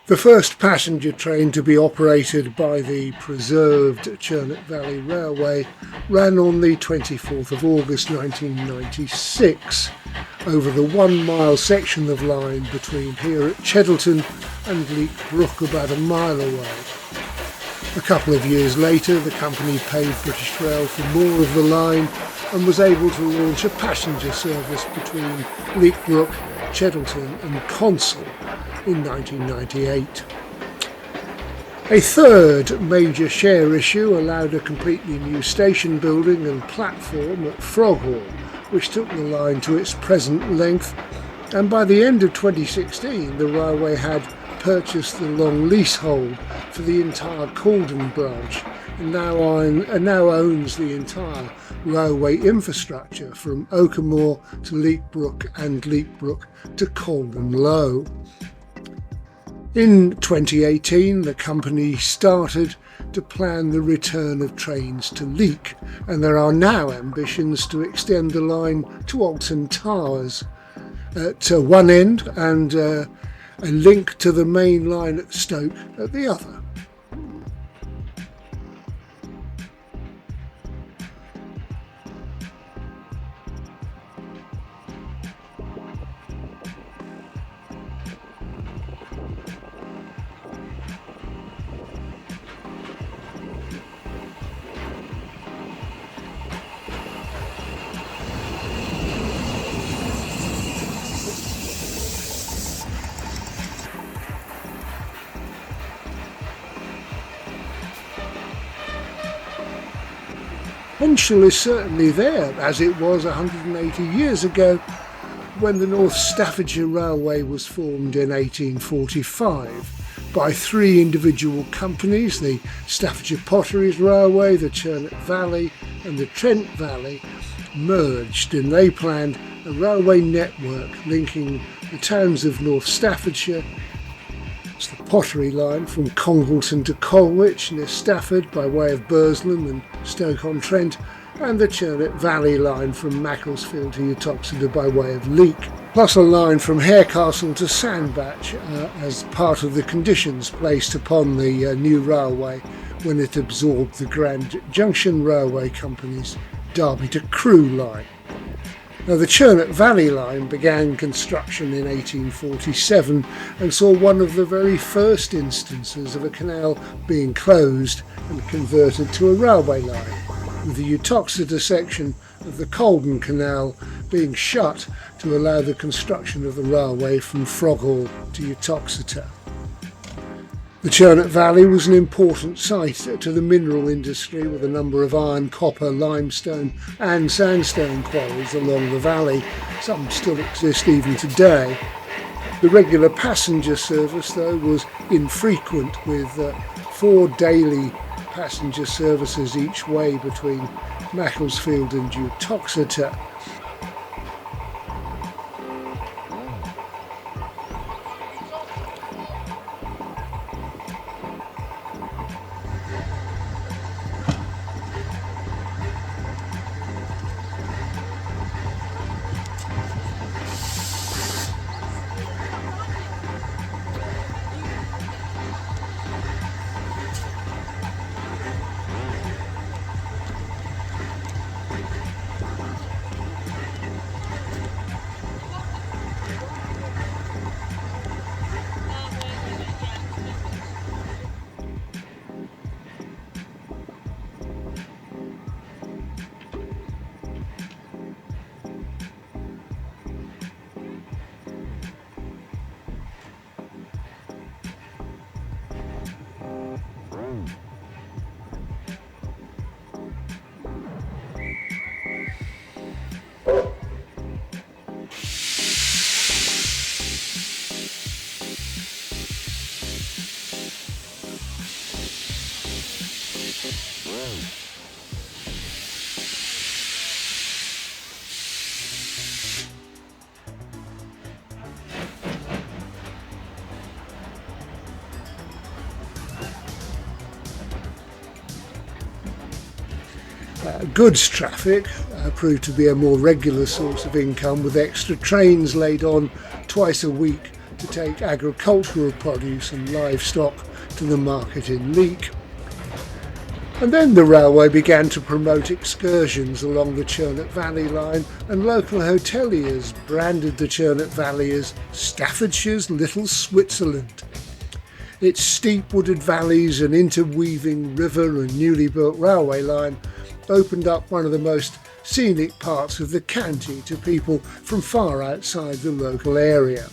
The first passenger train to be operated by the preserved Churnet Valley Railway ran on the 24th of August 1996 over the 1 mile section of line between here at Cheddleton and Leekbrook, about a mile away. A couple of years later, the company paid British Rail for more of the line and was able to launch a passenger service between Leekbrook, Cheddleton and Consall in 1998. A third major share issue allowed a completely new station building and platform at Froghall, which took the line to its present length, and by the end of 2016 the railway had purchased the long leasehold for the entire Cauldon Branch and now owns the entire railway infrastructure from Oakamoor to Leekbrook and Leekbrook to Cauldon Lowe. In 2018 the company started to plan the return of trains to Leek, and there are now ambitions to extend the line to Alton Towers at one end and a link to the main line at Stoke at the other. Potential is certainly there, as it was 180 years ago when the North Staffordshire Railway was formed in 1845 by three individual companies: the Staffordshire Potteries Railway, the Churnet Valley and the Trent Valley merged, and they planned a railway network linking the towns of North Staffordshire. It's the Pottery line from Congleton to Colwich near Stafford by way of Burslem and Stoke-on-Trent, and the Churnet Valley line from Macclesfield to Uttoxeter by way of Leek, plus a line from Harecastle to Sandbach as part of the conditions placed upon the new railway when it absorbed the Grand Junction Railway Company's Derby to Crewe line. Now, the Churnet Valley line began construction in 1847 and saw one of the very first instances of a canal being closed and converted to a railway line, with the Uttoxeter section of the Cauldon Canal being shut to allow the construction of the railway from Froghall to Uttoxeter. The Churnet Valley was an important site to the mineral industry, with a number of iron, copper, limestone and sandstone quarries along the valley. Some still exist even today. The regular passenger service, though, was infrequent, with 4 daily passenger services each way between Macclesfield and Uttoxeter. Goods traffic proved to be a more regular source of income, with extra trains laid on twice a week to take agricultural produce and livestock to the market in Leek. And then the railway began to promote excursions along the Churnet Valley line, and local hoteliers branded the Churnet Valley as Staffordshire's Little Switzerland. Its steep wooded valleys and interweaving river and newly built railway line opened up one of the most scenic parts of the county to people from far outside the local area.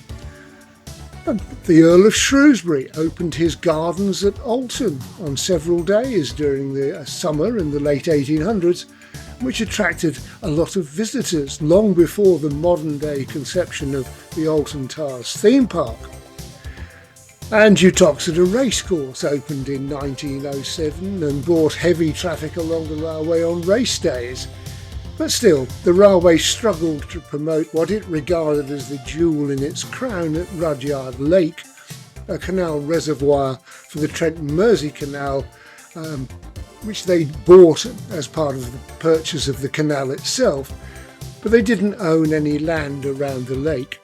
And the Earl of Shrewsbury opened his gardens at Alton on several days during the summer in the late 1800s, which attracted a lot of visitors long before the modern day conception of the Alton Towers theme park. And Uttoxeter Racecourse opened in 1907 and brought heavy traffic along the railway on race days. But still, the railway struggled to promote what it regarded as the jewel in its crown at Rudyard Lake, a canal reservoir for the Trent Mersey Canal, which they bought as part of the purchase of the canal itself, but they didn't own any land around the lake.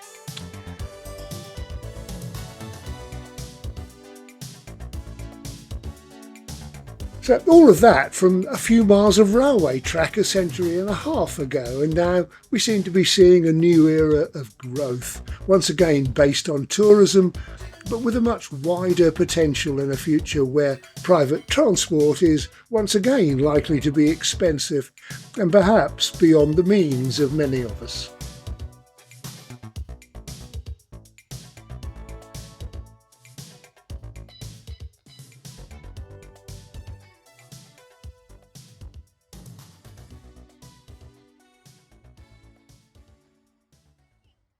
So all of that from a few miles of railway track a century and a half ago, and now we seem to be seeing a new era of growth, once again based on tourism, but with a much wider potential in a future where private transport is once again likely to be expensive and perhaps beyond the means of many of us.